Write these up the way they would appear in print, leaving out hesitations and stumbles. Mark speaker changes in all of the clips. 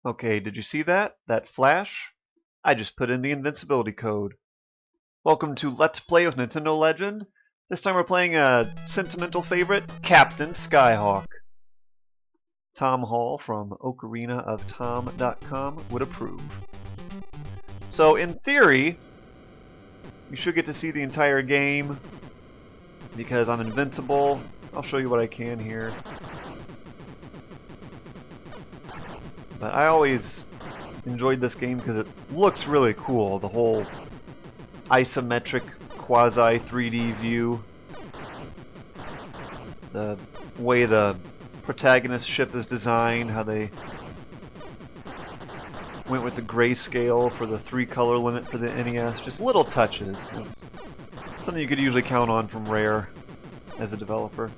Speaker 1: Okay, did you see that? That flash? I just put in the invincibility code. Welcome to Let's Play with Nintendo Legend. This time we're playing a sentimental favorite, Captain Skyhawk. Tom Hall from OcarinaOfTom.com would approve. So in theory, you should get to see the entire game because I'm invincible. I'll show you what I can here. But I always enjoyed this game because it looks really cool. The whole isometric quasi 3D view. The way the protagonist ship is designed, how they went with the grayscale for the 3-color limit for the NES. Just little touches. It's something you could usually count on from Rare as a developer.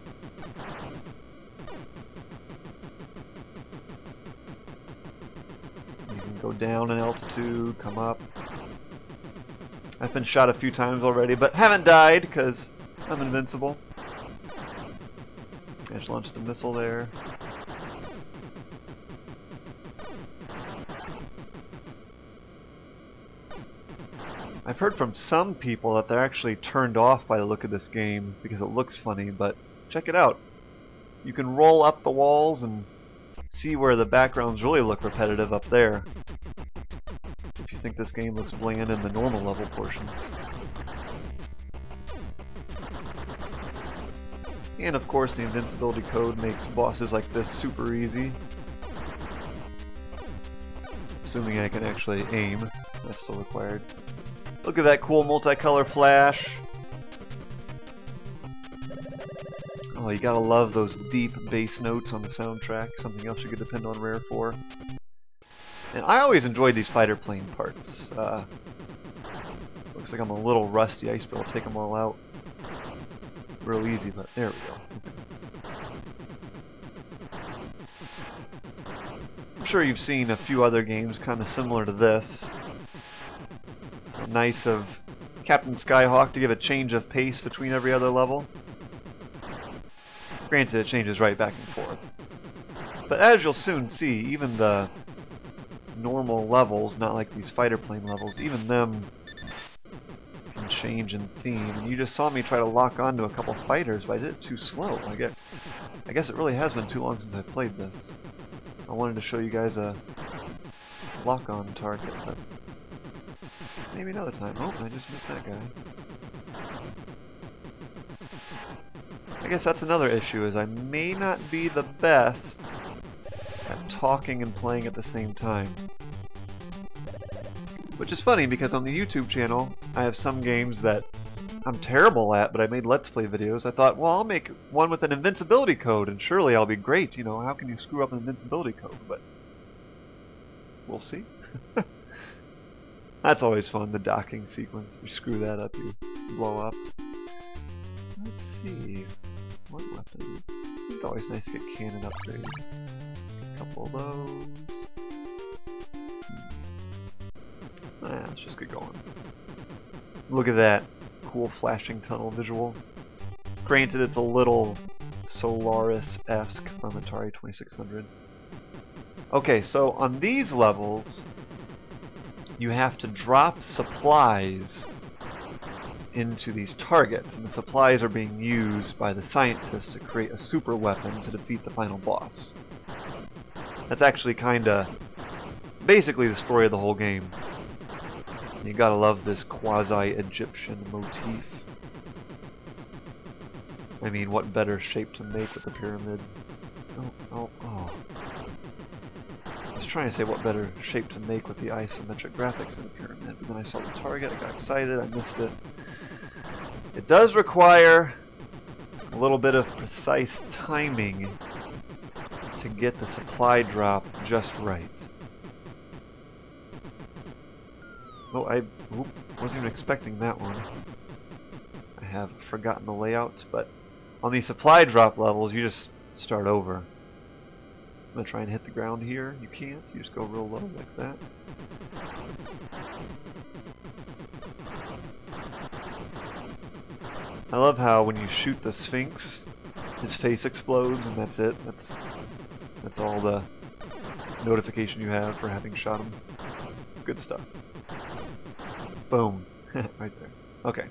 Speaker 1: You can go down in altitude, come up. I've been shot a few times already, but haven't died because I'm invincible. I just launched a missile there. I've heard from some people that they're actually turned off by the look of this game because it looks funny, but check it out. You can roll up the walls and see where the backgrounds really look repetitive up there. If you think this game looks bland in the normal level portions. And of course the invincibility code makes bosses like this super easy. Assuming I can actually aim. That's still required. Look at that cool multicolor flash. Oh, you gotta love those deep bass notes on the soundtrack. Something else you could depend on Rare for. And I always enjoyed these fighter plane parts. Looks like I'm a little rusty. I used to be able to take them all out real easy, but there we go. I'm sure you've seen a few other games kind of similar to this. So nice of Captain Skyhawk to give a change of pace between every other level. Granted, it changes right back and forth. But as you'll soon see, even the normal levels, not like these fighter plane levels, even them can change in theme. And you just saw me try to lock onto a couple fighters, but I did it too slow. I guess it really has been too long since I played this. I wanted to show you guys a lock-on target, but maybe another time. Oh, I just missed that guy. I guess that's another issue, is I may not be the best at talking and playing at the same time. Which is funny, because on the YouTube channel, I have some games that I'm terrible at, but I made Let's Play videos. I thought, well, I'll make one with an invincibility code, and surely I'll be great. You know, how can you screw up an invincibility code? But we'll see. That's always fun, the docking sequence. If you screw that up, you blow up. Let's see. What weapons? It's always nice to get cannon upgrades. A couple of those. Let's just get going. Look at that cool flashing tunnel visual. Granted, it's a little Solaris-esque from Atari 2600. Okay, so on these levels, you have to drop supplies into these targets, and the supplies are being used by the scientists to create a super weapon to defeat the final boss. That's actually kinda basically the story of the whole game. You gotta love this quasi-Egyptian motif. I mean, what better shape to make with the pyramid? Oh. I was trying to say what better shape to make with the isometric graphics of the pyramid, but then I saw the target, I got excited, I missed it. It does require a little bit of precise timing to get the supply drop just right. Oh, I wasn't even expecting that one. I have forgotten the layout, but on these supply drop levels, you just start over. I'm gonna try and hit the ground here. You can't. You just go real low like that. I love how when you shoot the Sphinx, his face explodes and that's it. That's all the notification you have for having shot him. Good stuff. Boom. Right there. Okay.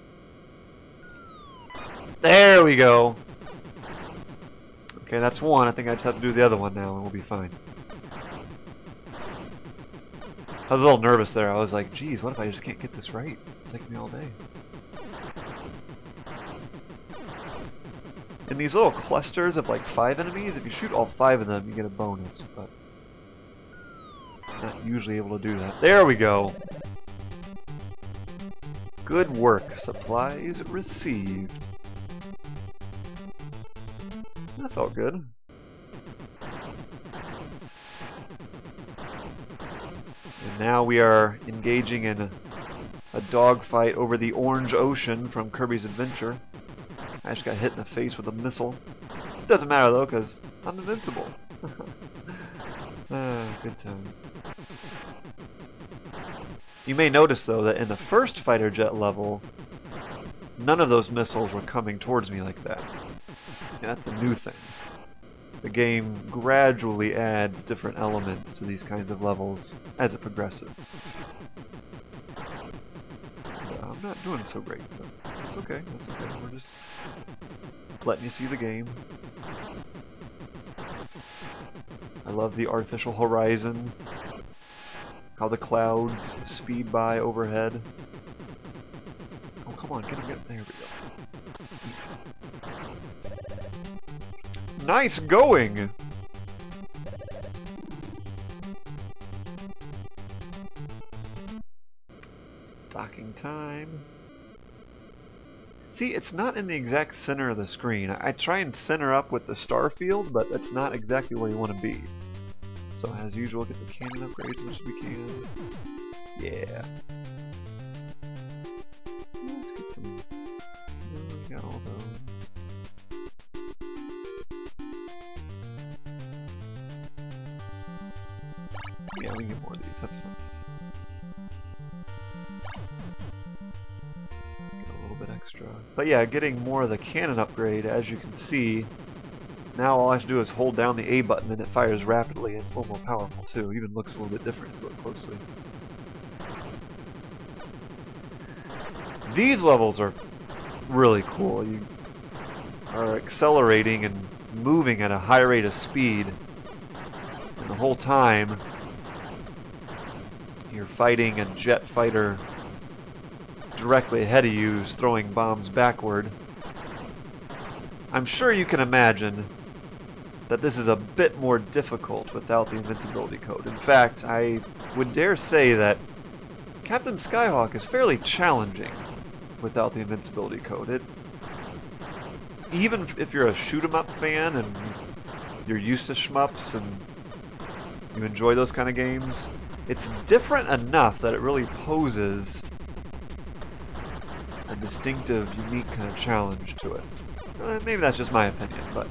Speaker 1: There we go. Okay, that's one. I think I just have to do the other one now and we'll be fine. I was a little nervous there. I was like, geez, what if I just can't get this right? It'll take me all day. In these little clusters of like 5 enemies, if you shoot all 5 of them, you get a bonus, but I'm not usually able to do that. There we go. Good work. Supplies received. That felt good. And now we are engaging in a dogfight over the Orange Ocean from Kirby's Adventure. I just got hit in the face with a missile. Doesn't matter though, because I'm invincible. Good times. You may notice though that in the first fighter jet level, none of those missiles were coming towards me like that. And that's a new thing. The game gradually adds different elements to these kinds of levels as it progresses. I'm not doing so great, but that's okay. That's okay. We're just letting you see the game. I love the artificial horizon. How the clouds speed by overhead. Oh, come on, get him, get him. There we go. Nice going! Docking time. See, it's not in the exact center of the screen. I try and center up with the star field, but that's not exactly where you want to be. So as usual, get the cannon upgrades as much as we can. Yeah. Let's get some... we got all those. Yeah, we can get more of these, that's fine. Get a little bit extra. But yeah, getting more of the cannon upgrade, as you can see, now all I have to do is hold down the A button and it fires rapidly. It's a little more powerful too. Even looks a little bit different if you look closely. These levels are really cool. You are accelerating and moving at a high rate of speed. And the whole time you're fighting a jet fighter directly ahead of you who's throwing bombs backward. I'm sure you can imagine that this is a bit more difficult without the invincibility code. In fact, I would dare say that Captain Skyhawk is fairly challenging without the invincibility code. Even if you're a shoot-'em-up fan and you're used to shmups and you enjoy those kind of games, it's different enough that it really poses a distinctive, unique kind of challenge to it. Maybe that's just my opinion, but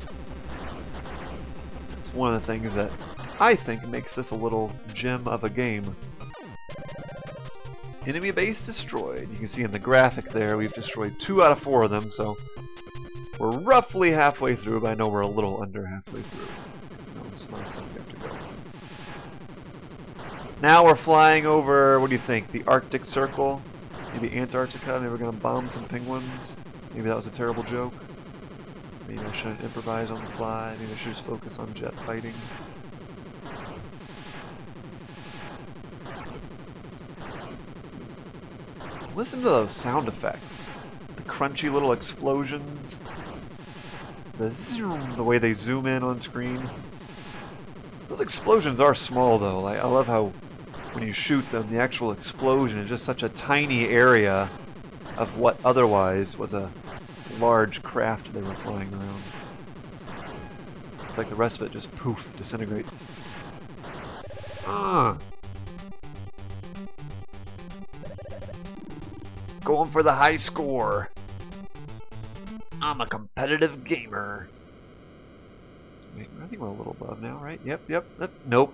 Speaker 1: it's one of the things that I think makes this a little gem of a game. Enemy base destroyed. You can see in the graphic there we've destroyed 2 out of 4 of them, so we're roughly halfway through, but I know we're a little under halfway through. Some other stuff we have to go. Now we're flying over, what do you think, the Arctic Circle? Maybe Antarctica? Maybe we're going to bomb some penguins? Maybe that was a terrible joke? Maybe I shouldn't improvise on the fly. Maybe I should just focus on jet fighting. Listen to those sound effects. The crunchy little explosions. The zoom, the way they zoom in on screen. Those explosions are small though. I love how when you shoot them, the actual explosion is just such a tiny area of what otherwise was a large craft they were flying around. It's like the rest of it just poof, disintegrates. Going for the high score. I'm a competitive gamer. Wait, I think we're a little above now, right? Yep. Nope.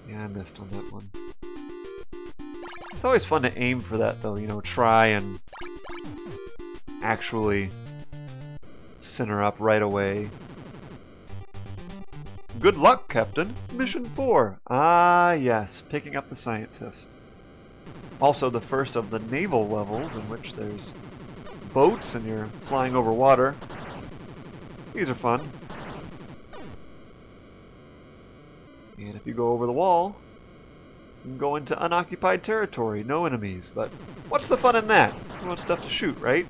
Speaker 1: Yeah, I missed on that one. It's always fun to aim for that though, you know, try and actually center up right away. Good luck, Captain. Mission 4. Ah, yes, picking up the scientist. Also the first of the naval levels in which there's boats and you're flying over water. These are fun. And if you go over the wall, you can go into unoccupied territory, no enemies. But what's the fun in that? You want stuff to shoot, right?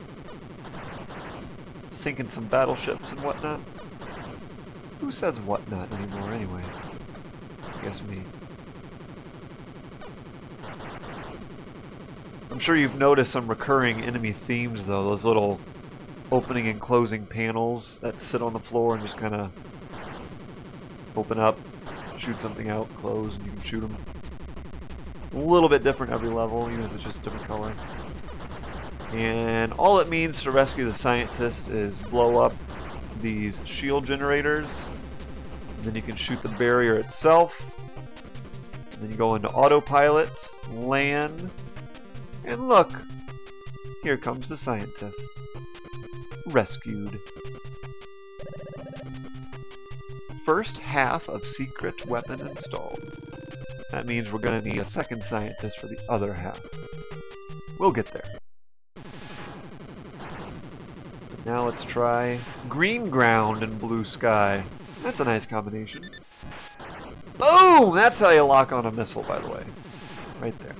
Speaker 1: Sinking some battleships and whatnot. Who says whatnot anymore anyway? I guess me. I'm sure you've noticed some recurring enemy themes though, those little opening and closing panels that sit on the floor and just kind of open up, shoot something out, close, and you can shoot them. A little bit different every level, even if it's just a different color. And all it means to rescue the scientist is blow up these shield generators, and then you can shoot the barrier itself, and then you go into autopilot, land, and look, here comes the scientist. Rescued. First half of secret weapon installed. That means we're going to need a second scientist for the other half. We'll get there. But now let's try green ground and blue sky. That's a nice combination. Boom! That's how you lock on a missile, by the way. Right there.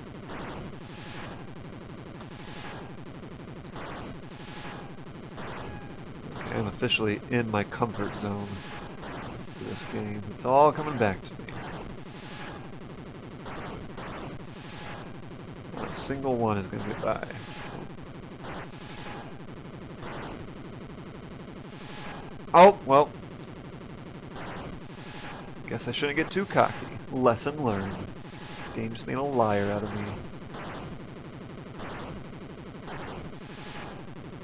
Speaker 1: Okay, I'm officially in my comfort zone for this game. It's all coming back to me. Not a single one is going to get by. Oh, well. Guess I shouldn't get too cocky. Lesson learned. This game just made a liar out of me.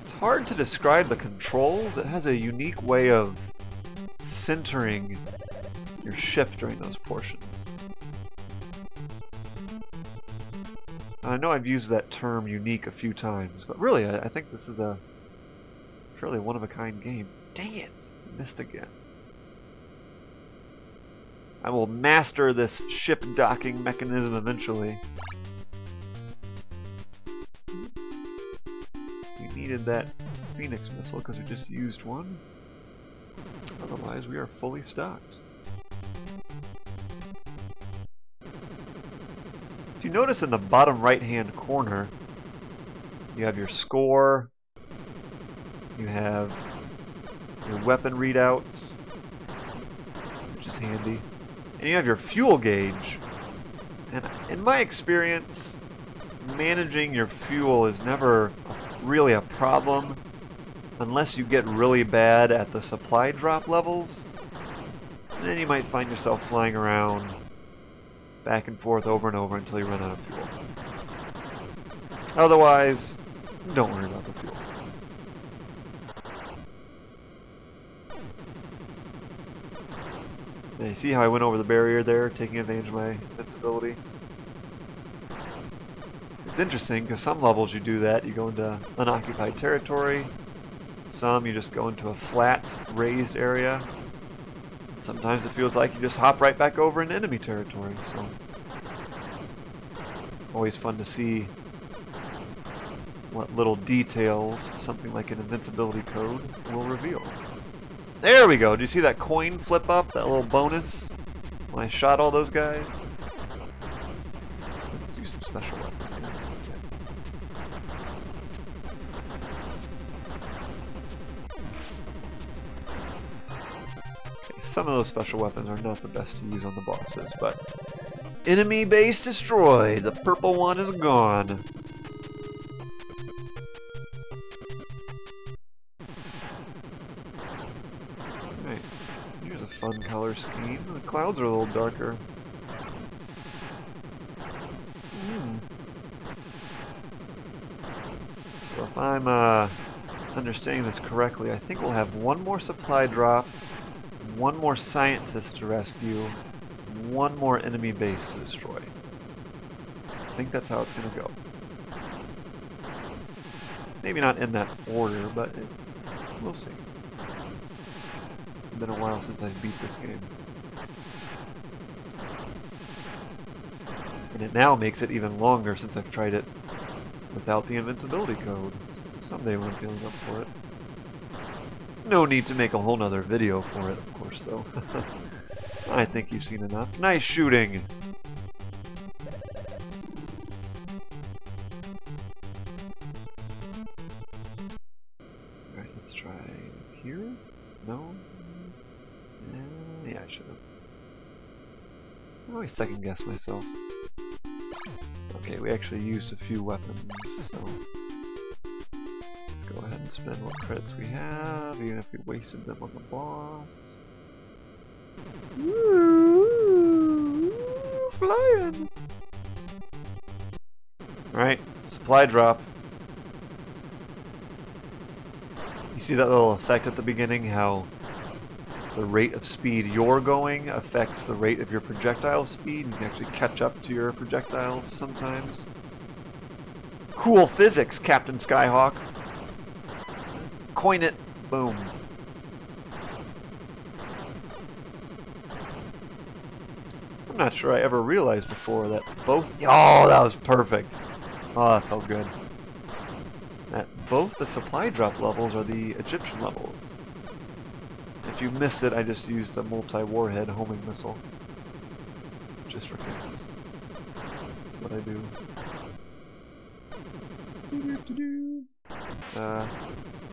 Speaker 1: It's hard to describe the controls. It has a unique way of centering your ship during those portions. I know I've used that term unique a few times, but really I think this is a fairly one-of-a-kind game. Dang it! I missed again. I will master this ship docking mechanism eventually. We needed that Phoenix missile because we just used one. Otherwise we are fully stocked. If you notice in the bottom right hand corner, you have your score, you have your weapon readouts, which is handy, and you have your fuel gauge. And in my experience, managing your fuel is never really a problem unless you get really bad at the supply drop levels. And then you might find yourself flying around back and forth over and over until you run out of fuel. Otherwise, don't worry about the fuel. Now, you see how I went over the barrier there, taking advantage of my invincibility? It's interesting because some levels you do that, you go into unoccupied territory. Some you just go into a flat, raised area. Sometimes it feels like you just hop right back over into enemy territory. So, always fun to see what little details something like an invincibility code will reveal. There we go. Do you see that coin flip up? That little bonus when I shot all those guys? Let's use some special weapons. Okay, some of those special weapons are not the best to use on the bosses, but enemy base destroyed. The purple one is gone. Fun color scheme. The clouds are a little darker. So if I'm understanding this correctly, I think we'll have one more supply drop, one more scientist to rescue, one more enemy base to destroy. I think that's how it's going to go. Maybe not in that order, but we'll see. It's been a while since I beat this game. And it now makes it even longer since I've tried it without the invincibility code. Someday when I'm feeling up for it. No need to make a whole nother video for it, of course, though. I think you've seen enough. Nice shooting! Alright, let's try here. No? Yeah, I should have. I always second guess myself. Okay, we actually used a few weapons, so let's go ahead and spend what credits we have, even if we wasted them on the boss. Woo! Flying! Alright, supply drop. You see that little effect at the beginning, how the rate of speed you're going affects the rate of your projectile speed. You can actually catch up to your projectiles sometimes. Cool physics, Captain Skyhawk. Coin it. Boom. I'm not sure I ever realized before that both... Oh, that was perfect. Oh, that felt good. That both the supply drop levels are the Egyptian levels. If you miss it, I just used a multi-warhead homing missile. Just for kicks. That's what I do.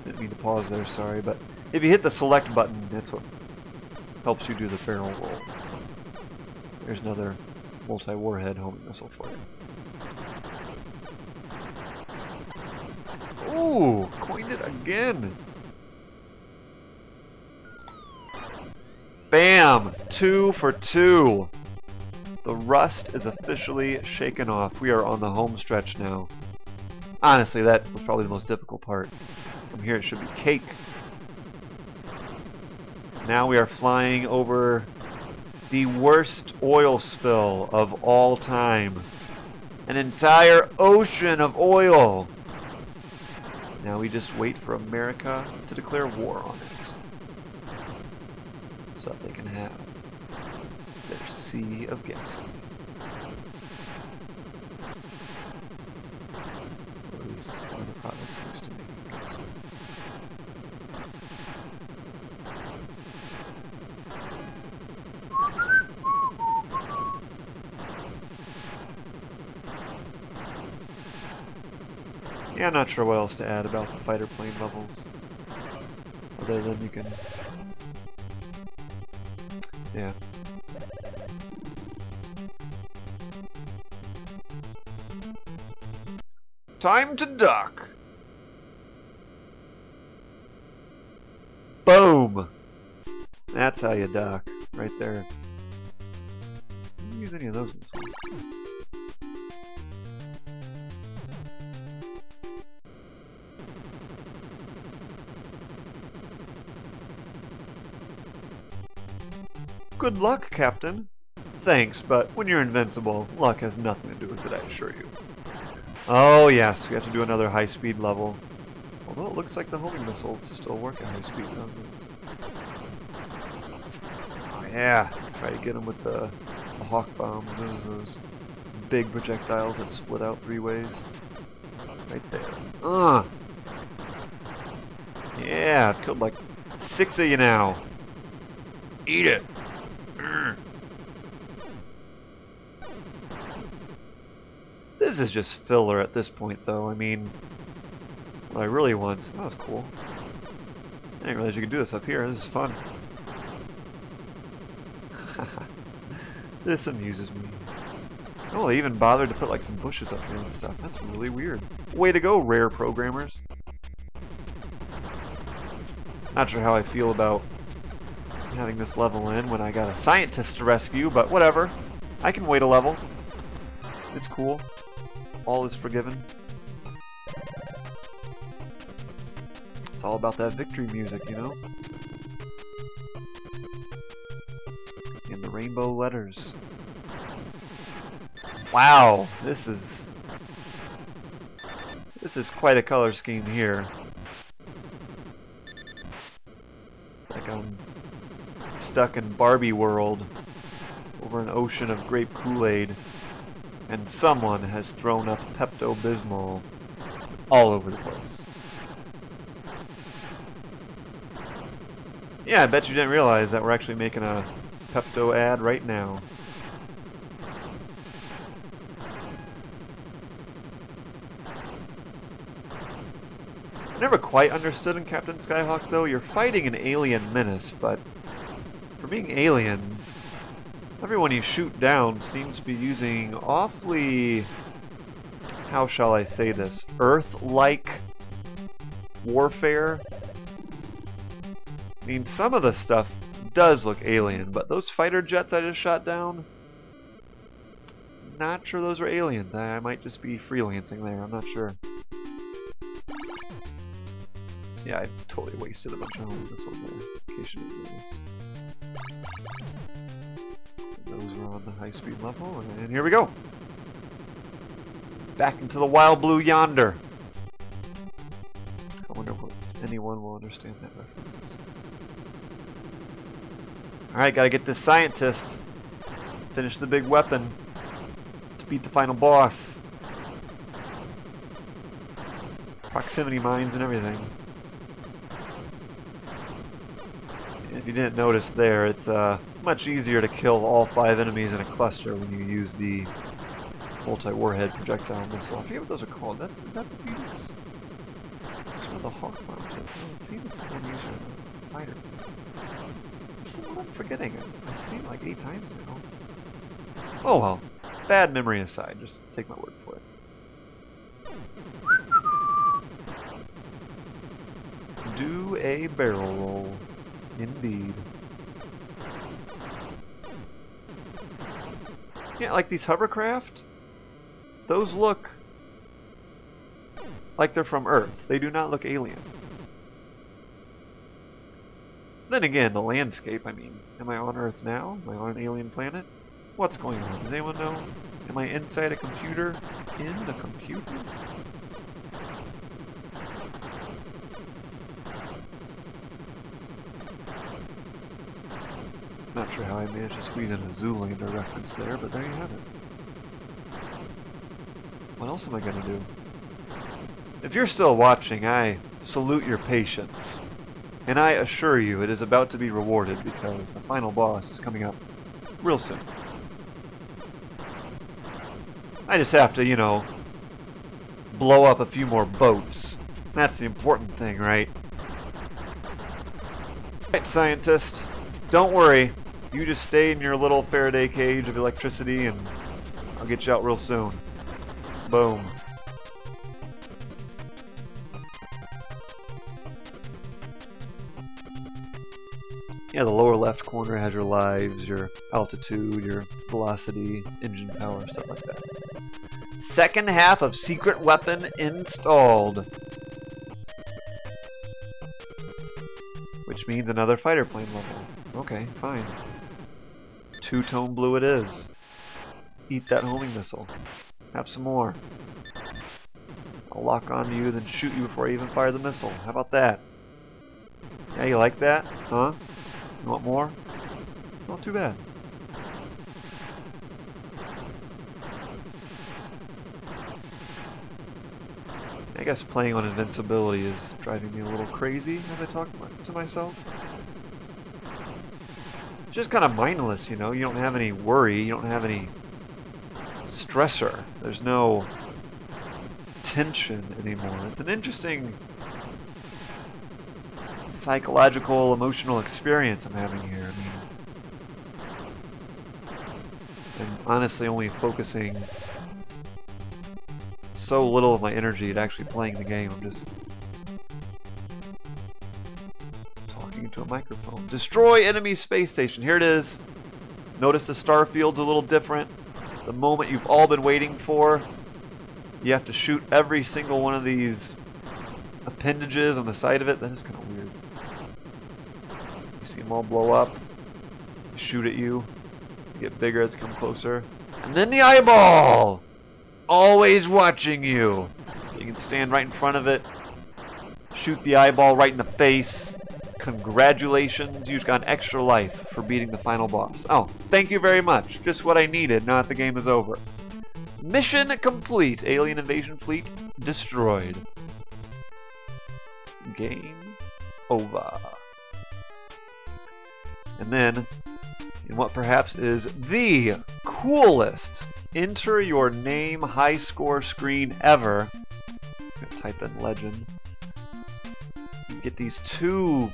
Speaker 1: Didn't mean to pause there, sorry, but if you hit the select button, that's what helps you do the barrel roll. So there's another multi-warhead homing missile for you. Ooh! Coined it again! Bam! 2 for 2! The rust is officially shaken off. We are on the home stretch now. Honestly, that was probably the most difficult part. From here it should be cake. Now we are flying over the worst oil spill of all time. An entire ocean of oil! Now we just wait for America to declare war on it. So that they can have their sea of gasoline. Or at least one of the products used to make gasoline. Yeah, I'm not sure what else to add about the fighter plane levels. Other than you can... Yeah. Time to duck! Boom! That's how you duck. Right there. Didn't use any of those missiles. Good luck, Captain. Thanks, but when you're invincible, luck has nothing to do with it, I assure you. Oh yes, we have to do another high-speed level. Although it looks like the homing missiles still work at high speed, doesn't it? Oh yeah, try to get them with the hawk bombs. Those big projectiles that split out 3 ways. Right there. Yeah, I've killed like 6 of you now. Eat it. This is just filler at this point, though. I mean, what I really want... That was cool. I didn't realize you could do this up here. This is fun. This amuses me. Oh, they even bothered to put like some bushes up here and stuff. That's really weird. Way to go, Rare programmers. Not sure how I feel about having this level in when I got a scientist to rescue, but whatever. I can wait a level. It's cool. All is forgiven. It's all about that victory music, you know? And the rainbow letters. Wow, this is quite a color scheme here. It's like I'm stuck in Barbie world over an ocean of grape Kool-Aid. And someone has thrown up Pepto-Bismol all over the place. Yeah, I bet you didn't realize that we're actually making a Pepto ad right now. I never quite understood in Captain Skyhawk though, you're fighting an alien menace, but for being aliens, everyone you shoot down seems to be using awfully, how shall I say this, Earth-like warfare. I mean, some of the stuff does look alien, but those fighter jets I just shot down, not sure those are aliens. I might just be freelancing there, I'm not sure. Yeah, I totally wasted a bunch of homing missiles there. In case you didn't notice. Those were on the high-speed level, and here we go! Back into the wild blue yonder! I wonder if anyone will understand that reference. Alright, gotta get this scientist. Finish the big weapon. To beat the final boss. Proximity mines and everything. And if you didn't notice there, it's much easier to kill all 5 enemies in a cluster when you use the multi-warhead projectile missile. I forget what those are called. Is that the Phoenix? That's where the Hawk mounted. Oh, the Phoenix is unusual. Fighter. What's the one I'm forgetting? I've seen it like 8 times now. Oh well. Bad memory aside, just take my word for it. Do a barrel roll. Indeed. Yeah, like these hovercraft, those look like they're from Earth. They do not look alien. Then again, the landscape, I mean, am I on Earth now? Am I on an alien planet? What's going on? Does anyone know? Am I inside a computer? In the computer? Not sure how I managed to squeeze in a Zoolander reference there, but there you have it. What else am I gonna do? If you're still watching, I salute your patience. And I assure you it is about to be rewarded because the final boss is coming up real soon. I just have to, you know, blow up a few more boats. That's the important thing, right? Right, scientist. Don't worry. You just stay in your little Faraday cage of electricity and I'll get you out real soon. Boom. Yeah, the lower left corner has your lives, your altitude, your velocity, engine power, stuff like that. Second half of secret weapon installed. Which means another fighter plane level. Okay, fine. Two-tone blue it is. Eat that homing missile. Have some more. I'll lock onto you, then shoot you before I even fire the missile. How about that? Yeah, you like that? Huh? You want more? Not too bad. I guess playing on Invincibility is driving me a little crazy as I talk to myself. It's just kind of mindless, you know. You don't have any worry. You don't have any stressor. There's no tension anymore. It's an interesting psychological, emotional experience I'm having here. I mean, I'm honestly only focusing so little of my energy at actually playing the game. I'm just talking into a microphone. Destroy enemy space station. Here it is. Notice the star field's a little different. The moment you've all been waiting for. You have to shoot every single one of these appendages on the side of it. That is kind of weird. You see them all blow up. They shoot at you. They get bigger as they come closer. And then the eyeball! Always watching you. You can stand right in front of it. Shoot the eyeball right in the face. Congratulations, you've got an extra life for beating the final boss. Oh, thank you very much. Just what I needed, now that the game is over. Mission complete. Alien invasion fleet destroyed. Game over. And then, in what perhaps is the coolest enter your name high score screen ever, type in legend. You get these two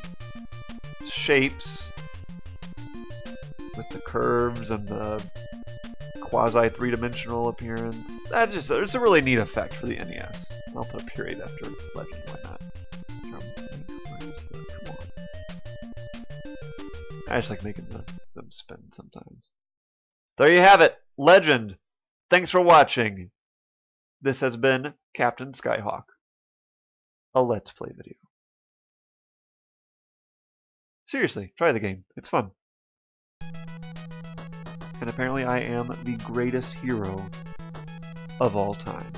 Speaker 1: shapes with the curves and the quasi three-dimensional appearance. That's just it's a really neat effect for the NES. I'll put a period after legend. Why not? Come on. I just like making them spin sometimes. There you have it, Legend. Thanks for watching. This has been Captain Skyhawk, a Let's Play video. Seriously, try the game. It's fun. And apparently I am the greatest hero of all time.